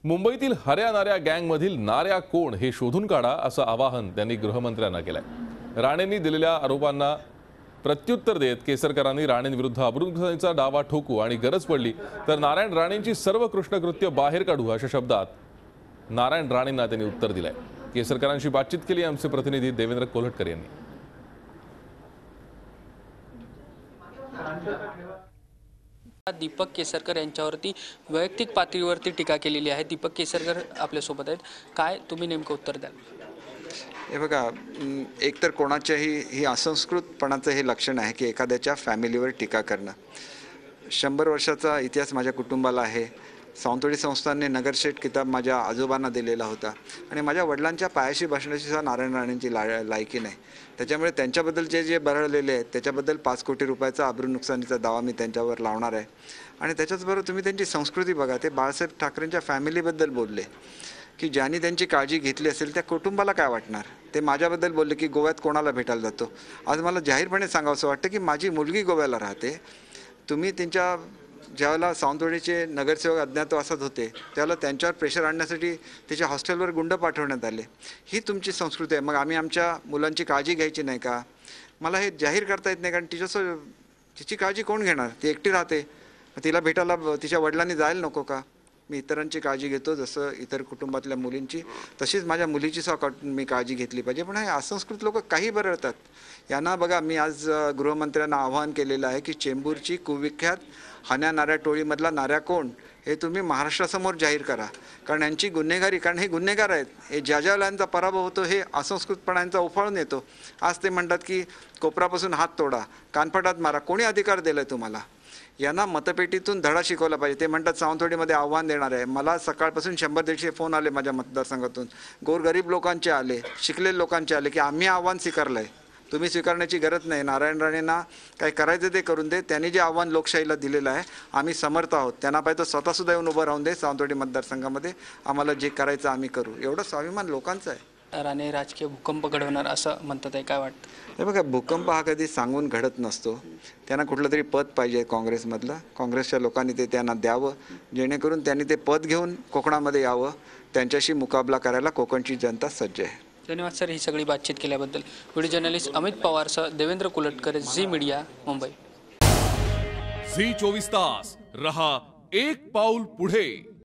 मुंबईतील हऱ्या-नाऱ्या गँगमधील नाऱ्या कोण हे शोधून काढा असं आवाहन त्यांनी गृहमंत्र्यांना केलंय। राणेंनी दिलेल्या आरोपांना प्रत्युत्तर देत केसरकरांनी राणेंविरुद्ध अब्रुनुकसानीचा दावा ठोकू आणि गरज पडली तर नारायण राणेंची सर्व कृष्णकृत्य बाहेर काढू अशा शब्दात नारायण राणेंना त्यांनी उत्तर दिलंय। केसरकरांशी बातचीत केली आमचे प्रतिनिधी देवेंद्र कोल्हटकर यांनी। दीपक केसरकर यांच्यावरती वैयक्तिक पातळीवरती टीका केलेली आहे। दीपक केसरकर आपल्या सोबत आहेत, काय तुम्ही नेमकं उत्तर द्याल? हे बघा, एकतर कोणाच्याही ही असंस्कृतपणाचं हे लक्षण आहे की एखाद्याच्या फॅमिलीवर टीका करणं। 100 वर्षाचा इतिहास माझ्या कुटुंबाला आहे। सावंतवाडी संस्थानने नगरशेठ किताब माझ्या आजोबांना दिलेला होता आणि माझ्या वडिलांच्या पायाशी बसण्याची सुद्धा नारायण राणेंची लायकी नाही। त्याच्यामुळे त्यांच्याबद्दल जे बरळलेले आहेत त्याच्याबद्दल 5 कोटी रुपयाचा अब्रुनुकसानीचा दावा मी त्यांच्यावर लावणार आहे। आणि त्याच्याचबरोबर तुम्ही त्यांची संस्कृती बघा, ते बाळासाहेब ठाकरेंच्या फॅमिलीबद्दल बोलले की ज्यांनी त्यांची काळजी घेतली असेल त्या कुटुंबाला काय वाटणार। ते माझ्याबद्दल बोलले की गोव्यात कोणाला भेटायला जातो। आज मला जाहीरपणे सांगावंसं वाटतं की माझी मुलगी गोव्याला राहते। तुम्ही त्यांच्या ज्यावेळेला सावंतवाडीचे नगरसेवक अज्ञातवासात होते त्यावेळेला त्यांच्यावर प्रेशर आणण्यासाठी त्याच्या हॉस्टेलवर गुंड पाठवण्यात आले। ही तुमची संस्कृती आहे। मग आम्ही आमच्या मुलांची काळजी घ्यायची नाही का? मला हे जाहीर करता येत नाही, कारण तिची काळजी कोण घेणार? ती एकटी राहते, तिला भेटायला तिच्या वडिलांनी जायला नको का? मी इतरांची काळजी घेतो जसं इतर कुटुंबातल्या मुलींची, तशीच माझ्या मुलीची सुद्धा मी काळजी घेतली पाहिजे। पण हे असंस्कृत लोक काही बरळतात। यांना बघा, मी आज गृहमंत्र्यांना आवाहन केलेलं आहे की चेंबूरची कुविख्यात हण्या नाऱ्या टोळीमधला नाऱ्या कोण हे तुम्ही महाराष्ट्रासमोर जाहीर करा, कारण यांची गुन्हेगारी, कारण हे गुन्हेगार आहेत, हे ज्या ज्यावेळेला पराभव होतो हे असंस्कृतपणाचा उफाळून येतो। आज ते म्हणतात की कोपरापासून हात तोडा, कानफटात मारा। कोणी अधिकार दिलाय तुम्हाला? यांना मतपेटीतून धडा शिकवला पाहिजे। ते म्हणतात सावंतवाडीमध्ये आव्हान देणार आहे। मला सकाळपासून 100-150 फोन आले माझ्या मतदारसंघातून, गोरगरीब लोकांचे आले, शिकलेले लोकांचे आले की आम्ही आव्हान स्वीकारलं आहे, तुम्ही स्वीकारण्याची गरज नाही। नारायण राणेंना काय करायचं ते करून दे। त्यांनी जे आव्हान लोकशाहीला दिलेलं आहे आम्ही समर्थ आहोत। त्यांना पाहिजे तर स्वतःसुद्धा येऊन उभं राहून दे सावंतवाडी मतदारसंघामध्ये, आम्हाला जे करायचं आम्ही करू, एवढं स्वाभिमान लोकांचा आहे। राणे राजकीय भूकंप घडवणार असं म्हणतात आहे, काय वाटतं? हे बघा, भूकंप हा कधी सांगून घडत नसतो। त्यांना कुठलं तरी पद पाहिजे काँग्रेसमधलं, काँग्रेसच्या लोकांनी ते त्यांना द्यावं जेणेकरून त्यांनी ते पद घेऊन कोकणामध्ये यावं। त्यांच्याशी मुकाबला करायला कोकणची जनता सज्ज आहे। धन्यवाद सर, ही सगळी बातचीत केल्याबद्दल। व्हिडिओ जर्नलिस्ट अमित पवारसह देवेंद्र कोल्हटकर, झी मीडिया, मुंबई। झी 24 तास रहा एक पाऊल पुढे।